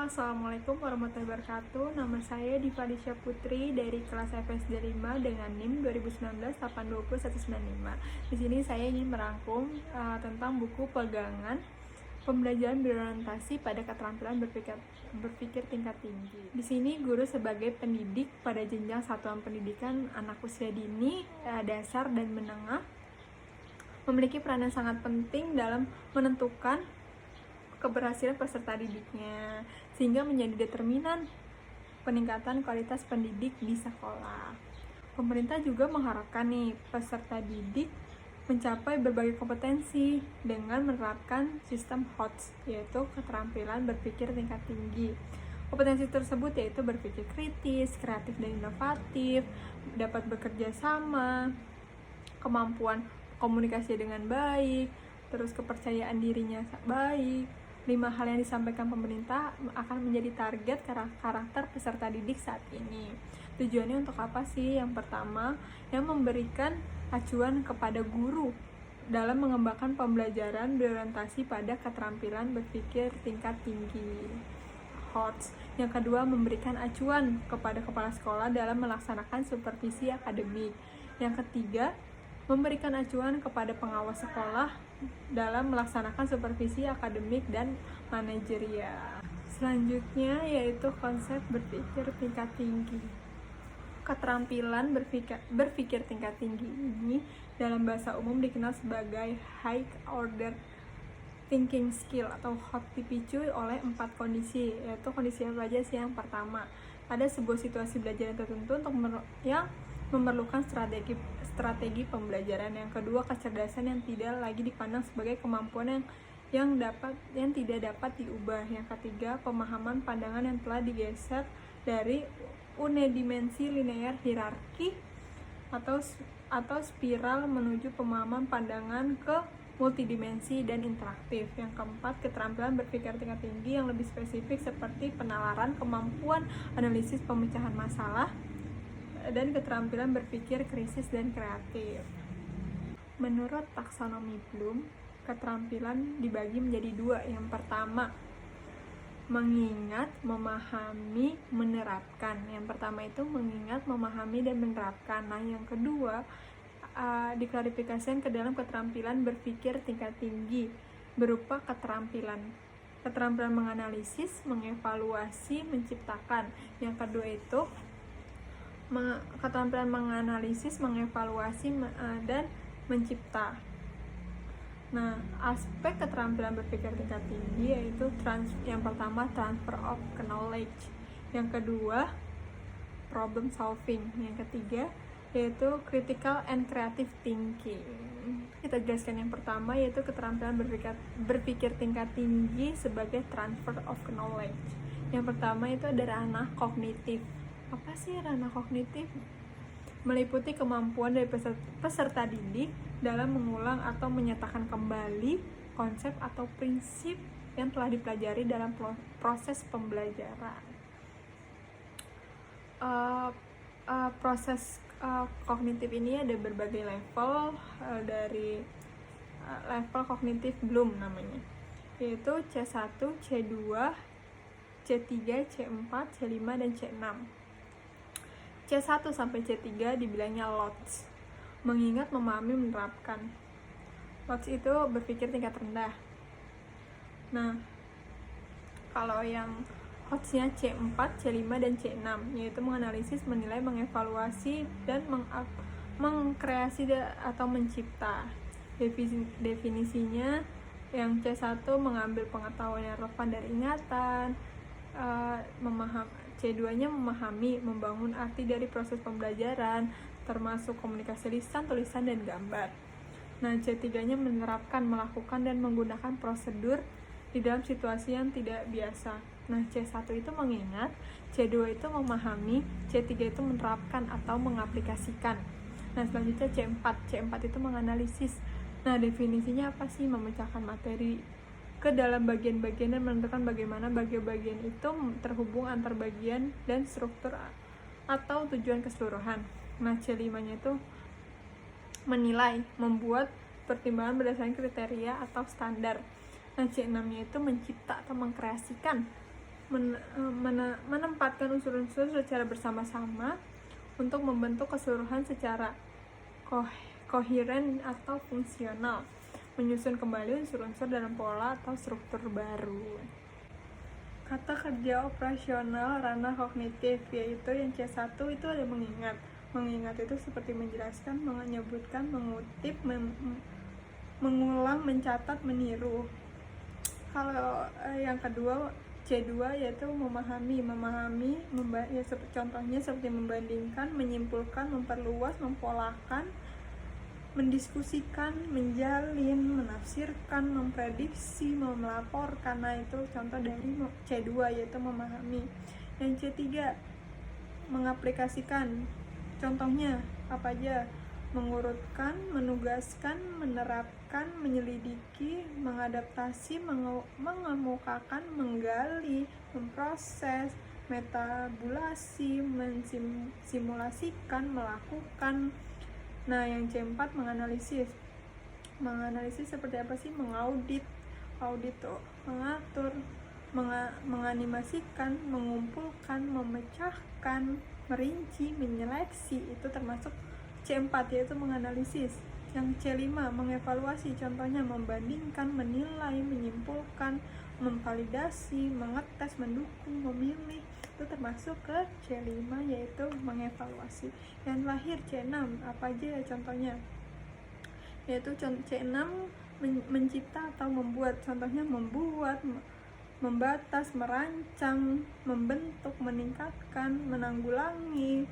Assalamualaikum warahmatullahi wabarakatuh. Nama saya Divalisya Putri dari kelas FSD 5 dengan NIM 2019-820-195. Di sini saya ingin merangkum tentang buku pegangan pembelajaran berorientasi pada keterampilan berpikir tingkat tinggi. Di sini guru sebagai pendidik pada jenjang satuan pendidikan anak usia dini, dasar dan menengah memiliki peranan sangat penting dalam menentukan keberhasilan peserta didiknya, sehingga menjadi determinan peningkatan kualitas pendidik di sekolah. Pemerintah juga mengharapkan peserta didik mencapai berbagai kompetensi dengan menerapkan sistem HOTS, yaitu keterampilan berpikir tingkat tinggi. Kompetensi tersebut yaitu berpikir kritis, kreatif dan inovatif, dapat bekerja sama, kemampuan komunikasi dengan baik, terus kepercayaan dirinya baik. 5 hal yang disampaikan pemerintah akan menjadi target karakter peserta didik saat ini. Tujuannya untuk apa sih? Yang pertama, yang memberikan acuan kepada guru dalam mengembangkan pembelajaran berorientasi pada keterampilan berpikir tingkat tinggi (HOTS). Yang kedua, memberikan acuan kepada kepala sekolah dalam melaksanakan supervisi akademik. Yang ketiga, memberikan acuan kepada pengawas sekolah dalam melaksanakan supervisi akademik dan manajerial. Selanjutnya yaitu konsep berpikir tingkat tinggi. Keterampilan berpikir tingkat tinggi ini dalam bahasa umum dikenal sebagai high order thinking skill atau HOT, dipicu oleh 4 kondisi, yaitu kondisi apa aja sih? Yang pertama, ada sebuah situasi belajar yang tertentu yang memerlukan strategi pembelajaran. Yang kedua, kecerdasan yang tidak lagi dipandang sebagai kemampuan yang tidak dapat diubah. Yang ketiga, pemahaman pandangan yang telah digeser dari unidimensi linear hierarki atau spiral menuju pemahaman pandangan ke multidimensi dan interaktif. Yang keempat, keterampilan berpikir tingkat tinggi yang lebih spesifik seperti penalaran, kemampuan analisis pemecahan masalah, dan keterampilan berpikir kritis dan kreatif. Menurut taksonomi Bloom, keterampilan dibagi menjadi 2. Yang pertama, mengingat, memahami, menerapkan. Yang pertama itu mengingat, memahami, dan menerapkan. Nah, yang kedua diklarifikasikan ke dalam keterampilan berpikir tingkat tinggi berupa keterampilan menganalisis, mengevaluasi, menciptakan. Yang kedua itu keterampilan menganalisis, mengevaluasi, dan mencipta. Nah, aspek keterampilan berpikir tingkat tinggi yaitu yang pertama transfer of knowledge, yang kedua problem solving, yang ketiga yaitu critical and creative thinking. Kita jelaskan yang pertama yaitu keterampilan berpikir tingkat tinggi sebagai transfer of knowledge. Yang pertama itu ada ranah kognitif. Apa sih ranah kognitif? Meliputi kemampuan dari peserta didik dalam mengulang atau menyatakan kembali konsep atau prinsip yang telah dipelajari dalam proses pembelajaran. Proses kognitif ini ada berbagai level, dari level kognitif Bloom namanya, yaitu C1, C2, C3, C4, C5, dan C6. C1 sampai C3 dibilangnya LOTS, mengingat, memahami, menerapkan. LOTS itu berpikir tingkat rendah. Nah, kalau yang HOTS-nya C4, C5, dan C6, yaitu menganalisis, menilai, mengevaluasi, dan mengkreasi atau mencipta. Definisinya, yang C1 mengambil pengetahuan yang relevan dari ingatan, C2-nya memahami, membangun arti dari proses pembelajaran, termasuk komunikasi lisan, tulisan, dan gambar. Nah, C3-nya menerapkan, melakukan, dan menggunakan prosedur di dalam situasi yang tidak biasa. Nah, C1 itu mengingat, C2 itu memahami, C3 itu menerapkan atau mengaplikasikan. Nah, selanjutnya C4 itu menganalisis. Nah, definisinya apa sih? Memecahkan materi ke dalam bagian-bagian dan menentukan bagaimana bagian-bagian itu terhubung antar bagian dan struktur atau tujuan keseluruhan. Nah, C5-nya itu menilai, membuat pertimbangan berdasarkan kriteria atau standar. Nah, C6-nya itu mencipta atau mengkreasikan, menempatkan unsur-unsur secara bersama-sama untuk membentuk keseluruhan secara koheren atau fungsional, menyusun kembali unsur-unsur dalam pola atau struktur baru. Kata kerja operasional ranah kognitif, yaitu yang C1 itu ada mengingat. Mengingat itu seperti menjelaskan, menyebutkan, mengutip, mengulang, mencatat, meniru. Kalau yang kedua C2 yaitu memahami, ya, contohnya seperti membandingkan, menyimpulkan, memperluas, mempolakan, mendiskusikan, menjalin, menafsirkan, memprediksi, melaporkan. Nah itu contoh dari C2 yaitu memahami. Yang C3 mengaplikasikan, contohnya apa aja? Mengurutkan, menugaskan, menerapkan, menyelidiki, mengadaptasi, mengemukakan, menggali, memproses, metabulasi, mensimulasikan, melakukan. Nah yang C4 menganalisis. Menganalisis seperti apa sih? Mengaudit, mengatur, menganimasikan, mengumpulkan, memecahkan, merinci, menyeleksi. Itu termasuk C4 yaitu menganalisis. Yang C5 mengevaluasi, contohnya membandingkan, menilai, menyimpulkan, memvalidasi, mengetes, mendukung, memilih. Itu termasuk ke C5 yaitu mengevaluasi. Yang terakhir C6 apa aja ya contohnya? Yaitu C6 mencipta atau membuat, contohnya membuat, membatas, merancang, membentuk, meningkatkan, menanggulangi,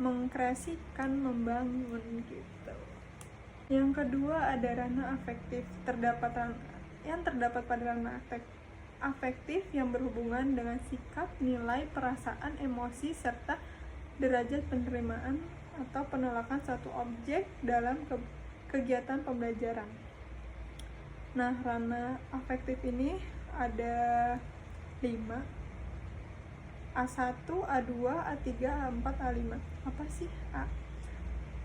mengkreasikan, membangun gitu. Yang kedua ada ranah afektif. Yang terdapat pada ranah afektif yang berhubungan dengan sikap, nilai, perasaan, emosi, serta derajat penerimaan atau penolakan suatu objek dalam kegiatan pembelajaran. Nah, ranah afektif ini ada 5. A1, A2, A3, A4, A5. Apa sih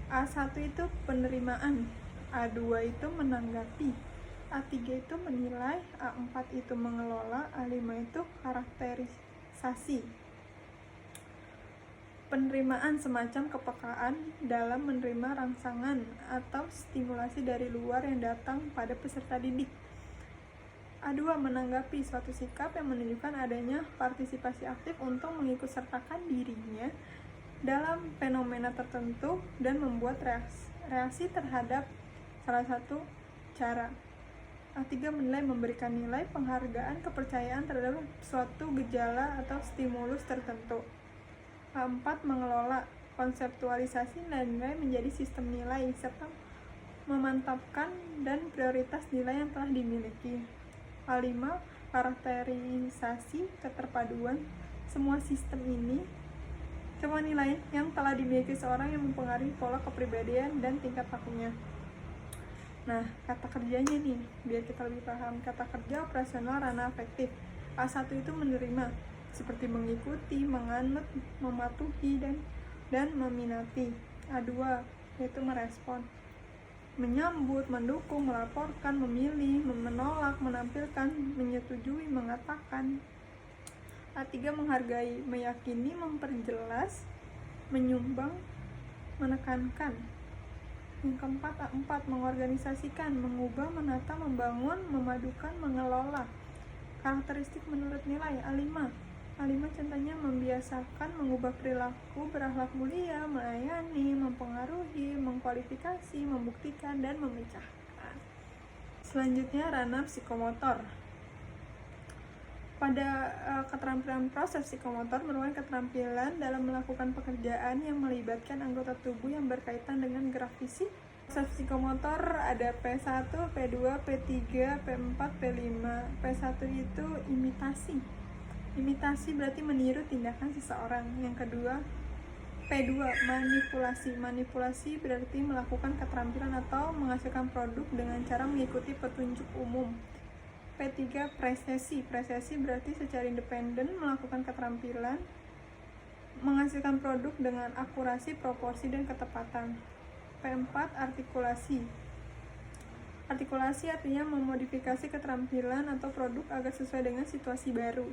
A1 itu penerimaan, A2 itu menanggapi, A3 itu menilai, A4 itu mengelola, A5 itu karakterisasi. Penerimaan semacam kepekaan dalam menerima rangsangan atau stimulasi dari luar yang datang pada peserta didik. A2 menanggapi suatu sikap yang menunjukkan adanya partisipasi aktif untuk mengikutsertakan dirinya dalam fenomena tertentu dan membuat reaksi terhadap salah satu cara. A3 menilai, memberikan nilai, penghargaan, kepercayaan terhadap suatu gejala atau stimulus tertentu. A4 mengelola, konseptualisasi nilai menjadi sistem nilai serta memantapkan dan prioritas nilai yang telah dimiliki. A5 karakterisasi, keterpaduan semua sistem ini, semua nilai yang telah dimiliki seorang yang mempengaruhi pola kepribadian dan tingkat lakunya. Nah, kata kerjanya nih, biar kita lebih paham. Kata kerja operasional ranah afektif. A1 itu menerima, seperti mengikuti, menganut, mematuhi, dan meminati. A2 yaitu merespon, menyambut, mendukung, melaporkan, memilih, menolak, menampilkan, menyetujui, mengatakan. A3 menghargai, meyakini, memperjelas, menyumbang, menekankan. Yang keempat A4 mengorganisasikan, mengubah, menata, membangun, memadukan, mengelola. Karakteristik menurut nilai. A5 contohnya membiasakan, mengubah perilaku, berakhlak mulia, melayani, mempengaruhi, mengkualifikasi, membuktikan, dan memecahkan. Selanjutnya ranah psikomotor. Pada keterampilan proses psikomotor merupakan keterampilan dalam melakukan pekerjaan yang melibatkan anggota tubuh yang berkaitan dengan gerak fisik. Proses psikomotor ada P1, P2, P3, P4, P5. P1 itu imitasi. Imitasi berarti meniru tindakan seseorang. Yang kedua, P2 manipulasi. Manipulasi berarti melakukan keterampilan atau menghasilkan produk dengan cara mengikuti petunjuk umum. P3 presesi. Presesi berarti secara independen melakukan keterampilan, menghasilkan produk dengan akurasi, proporsi, dan ketepatan. P4 artikulasi. Artikulasi artinya memodifikasi keterampilan atau produk agar sesuai dengan situasi baru.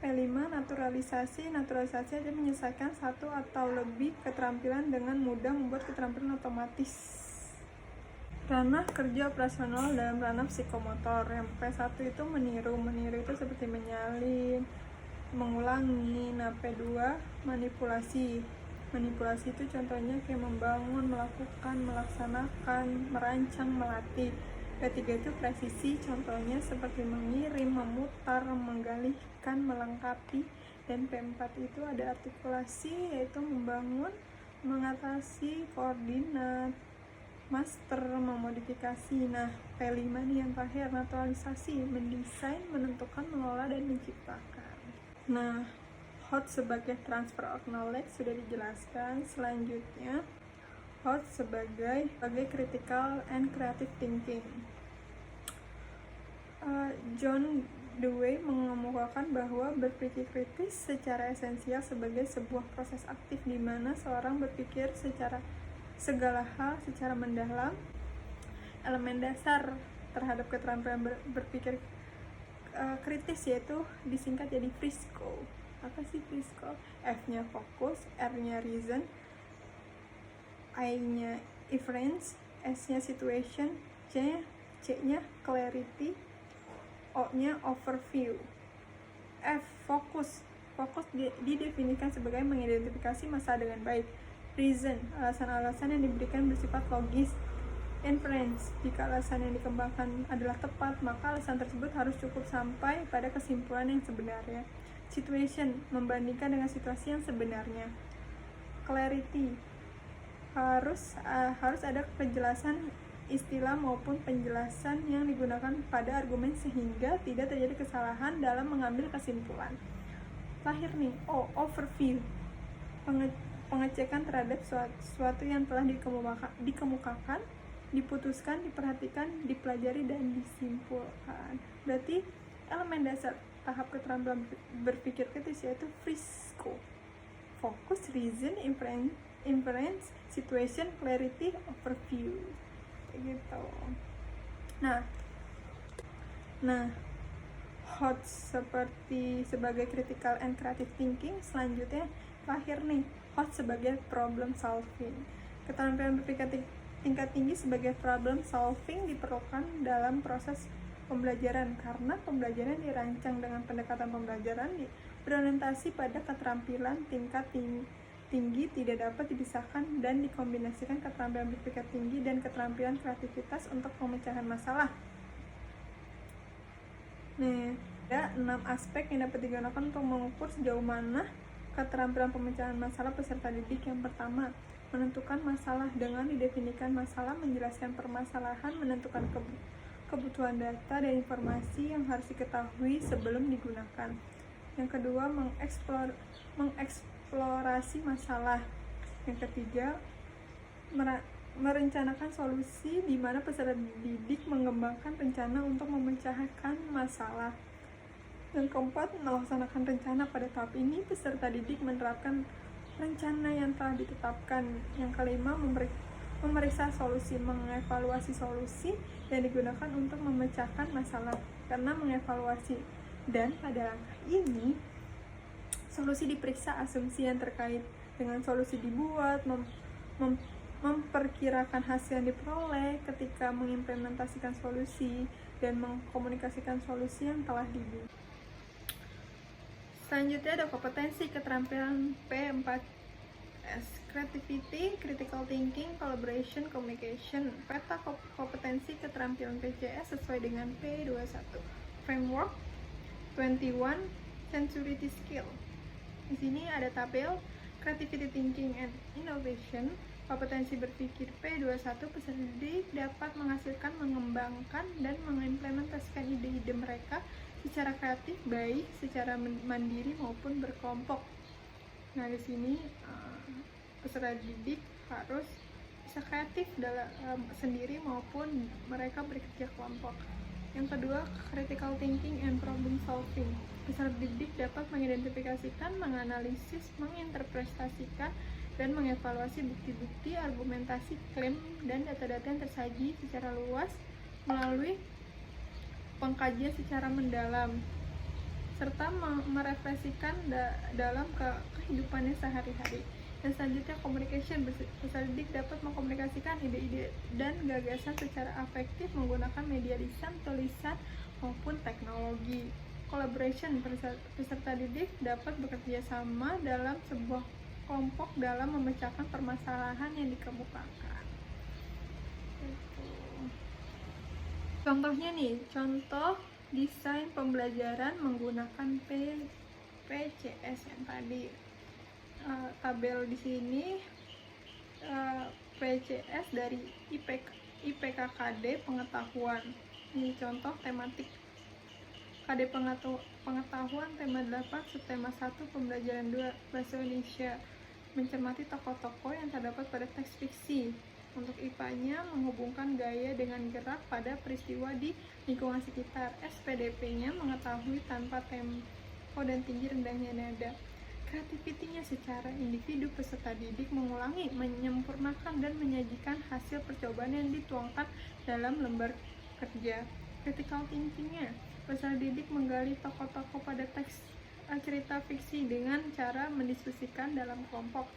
P5, naturalisasi. Naturalisasi adalah menyelesaikan satu atau lebih keterampilan dengan mudah, membuat keterampilan otomatis. Ranah kerja operasional dalam ranah psikomotor. Yang P1 itu meniru. Meniru itu seperti menyalin, mengulangi. Nah, P2 manipulasi. Manipulasi itu contohnya kayak membangun, melakukan, melaksanakan, merancang, melatih. P3 itu presisi, contohnya seperti mengirim, memutar, menggalihkan, melengkapi. Dan P4 itu ada artikulasi, yaitu membangun, mengatasi, koordinat, master, memodifikasi. Nah, P5 nih yang terakhir, naturalisasi, mendesain, menentukan, mengelola, dan menciptakan. Nah, HOT sebagai transfer of knowledge sudah dijelaskan. Selanjutnya, HOT sebagai critical and creative thinking. John Dewey mengemukakan bahwa berpikir kritis secara esensial sebagai sebuah proses aktif di mana seorang berpikir secara segala hal secara mendalam. Elemen dasar terhadap keterampilan berpikir kritis yaitu disingkat jadi FRISCO. Apa sih FRISCO? F-nya fokus, R-nya reason, I-nya inference, S-nya situation, C-nya clarity, O-nya overview. F, fokus. Fokus didefinisikan sebagai mengidentifikasi masalah dengan baik. Reason, alasan-alasan yang diberikan bersifat logis. Inference, jika alasan yang dikembangkan adalah tepat, maka alasan tersebut harus cukup sampai pada kesimpulan yang sebenarnya. Situation, membandingkan dengan situasi yang sebenarnya. Clarity, harus ada kejelasan istilah maupun penjelasan yang digunakan pada argumen sehingga tidak terjadi kesalahan dalam mengambil kesimpulan. Terakhir nih, overview, pengecekan terhadap sesuatu yang telah dikemukakan, diputuskan, diperhatikan, dipelajari, dan disimpulkan. Berarti elemen dasar tahap keterampilan berpikir kritis yaitu FRISCO. Fokus, reason, inference, situation, clarity, overview. Gitu. Nah, HOT sebagai critical and creative thinking. Selanjutnya terakhir nih, HOT sebagai problem solving. Keterampilan berpikir tingkat tinggi sebagai problem solving diperlukan dalam proses pembelajaran karena pembelajaran dirancang dengan pendekatan pembelajaran berorientasi pada keterampilan tingkat tinggi tidak dapat dipisahkan dan dikombinasikan keterampilan berpikir tinggi dan keterampilan kreativitas untuk pemecahan masalah. Nah, ada 6 aspek yang dapat digunakan untuk mengukur sejauh mana keterampilan pemecahan masalah peserta didik. Yang pertama, menentukan masalah dengan didefinisikan masalah, menjelaskan permasalahan, menentukan kebutuhan data dan informasi yang harus diketahui sebelum digunakan. Yang kedua, mengeksplorasi masalah. Yang ketiga, merencanakan solusi di mana peserta didik mengembangkan rencana untuk memecahkan masalah. Yang keempat, melaksanakan rencana. Pada tahap ini, peserta didik menerapkan rencana yang telah ditetapkan. Yang kelima, memeriksa solusi, mengevaluasi solusi yang digunakan untuk memecahkan masalah karena mengevaluasi. Dan pada langkah ini, solusi diperiksa, asumsi yang terkait dengan solusi dibuat, memperkirakan hasil yang diperoleh ketika mengimplementasikan solusi, dan mengkomunikasikan solusi yang telah dibuat. Selanjutnya ada kompetensi keterampilan P4S, creativity, critical thinking, collaboration, communication. Peta kompetensi keterampilan PCS sesuai dengan P21. Framework 21 sensory skill. Di sini ada tabel creativity thinking and innovation. Kompetensi berpikir P21, peserta didik dapat menghasilkan, mengembangkan, dan mengimplementasikan ide-ide mereka secara kreatif, baik secara mandiri maupun berkelompok. Nah, di sini peserta didik harus bisa kreatif dalam sendiri maupun mereka bekerja kelompok. Yang kedua, critical thinking and problem solving. Peserta didik dapat mengidentifikasikan, menganalisis, menginterpretasikan, dan mengevaluasi bukti-bukti, argumentasi, klaim, dan data-data yang tersaji secara luas melalui pengkajian secara mendalam. serta merefleksikan dalam kehidupannya sehari-hari. Dan selanjutnya communication, peserta didik dapat mengkomunikasikan ide-ide dan gagasan secara efektif menggunakan media lisan, tulisan, maupun teknologi. Collaboration, peserta didik dapat bekerja sama dalam sebuah kelompok dalam memecahkan permasalahan yang dikemukakan. Contohnya nih, contoh desain pembelajaran menggunakan PCS yang tadi. Tabel di sini PCS dari IPKKD pengetahuan. Ini contoh tematik. KD pengetahuan tema 8 subtema 1 pembelajaran 2 bahasa Indonesia, mencermati tokoh-tokoh yang terdapat pada teks fiksi. Untuk IPA-nya menghubungkan gaya dengan gerak pada peristiwa di lingkungan sekitar. SPDP-nya mengetahui tanpa tempo dan tinggi rendahnya nada. Kreativitinya secara individu peserta didik mengulangi, menyempurnakan, dan menyajikan hasil percobaan yang dituangkan dalam lembar kerja. Critical thinking-nya, peserta didik menggali tokoh-tokoh pada teks cerita fiksi dengan cara mendiskusikan dalam kelompok.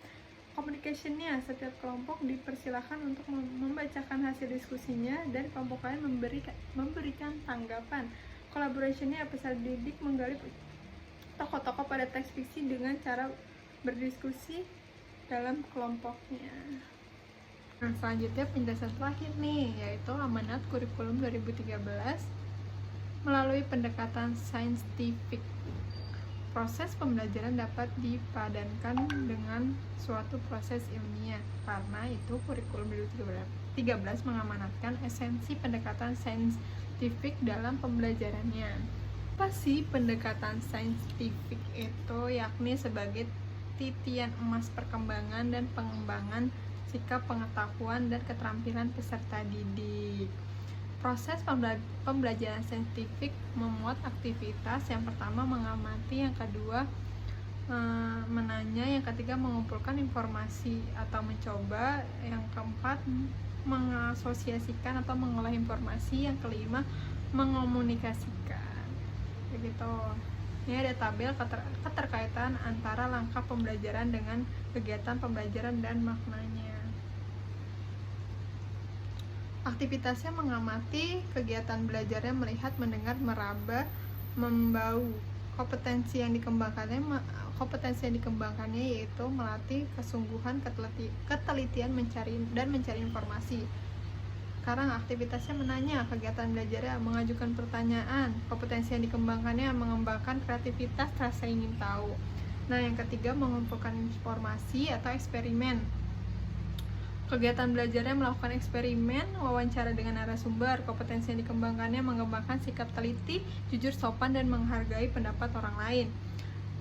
Communication-nya, setiap kelompok dipersilahkan untuk membacakan hasil diskusinya dan kelompok lain memberikan tanggapan. Collaboration-nya, peserta didik menggali tokoh-tokoh pada teks fiksi dengan cara berdiskusi dalam kelompoknya. Nah, selanjutnya penjelasan terakhir nih, yaitu amanat kurikulum 2013 melalui pendekatan saintifik. Proses pembelajaran dapat dipadankan dengan suatu proses ilmiah. Karena itu kurikulum 2013 mengamanatkan esensi pendekatan saintifik dalam pembelajarannya. Apa sih pendekatan saintifik itu? Yakni sebagai titian emas perkembangan dan pengembangan sikap pengetahuan dan keterampilan peserta didik. Proses pembelajaran saintifik memuat aktivitas. Yang pertama mengamati, yang kedua menanya, yang ketiga mengumpulkan informasi atau mencoba, yang keempat mengasosiasikan atau mengolah informasi, yang kelima mengomunikasikan. Begitu. Ini ada tabel keterkaitan antara langkah pembelajaran dengan kegiatan pembelajaran dan maknanya. Aktivitasnya mengamati, kegiatan belajarnya melihat, mendengar, meraba, membau. Kompetensi yang dikembangkannya yaitu melatih kesungguhan, ketelitian mencari informasi. Sekarang aktivitasnya menanya, kegiatan belajarnya mengajukan pertanyaan. Kompetensi yang dikembangkannya mengembangkan kreativitas, rasa ingin tahu. Nah, yang ketiga mengumpulkan informasi atau eksperimen. Kegiatan belajarnya melakukan eksperimen, wawancara dengan narasumber. Kompetensi yang dikembangkannya mengembangkan sikap teliti, jujur, sopan, dan menghargai pendapat orang lain.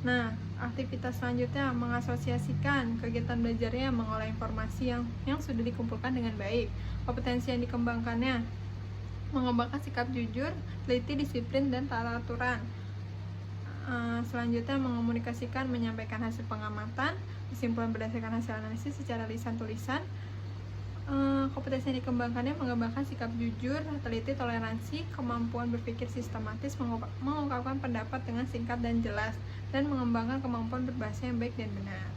Nah, aktivitas selanjutnya mengasosiasikan. Kegiatan belajarnya mengolah informasi yang sudah dikumpulkan dengan baik. Kompetensi yang dikembangkannya mengembangkan sikap jujur, teliti, disiplin, dan tata aturan. Selanjutnya mengomunikasikan, menyampaikan hasil pengamatan, kesimpulan berdasarkan hasil analisis secara lisan tulisan. Kompetensi yang dikembangkannya mengembangkan sikap jujur, teliti, toleransi, kemampuan berpikir sistematis, mengungkapkan pendapat dengan singkat dan jelas, dan mengembangkan kemampuan berbahasa yang baik dan benar.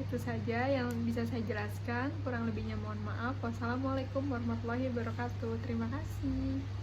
Itu saja yang bisa saya jelaskan, kurang lebihnya mohon maaf. Wassalamualaikum warahmatullahi wabarakatuh. Terima kasih.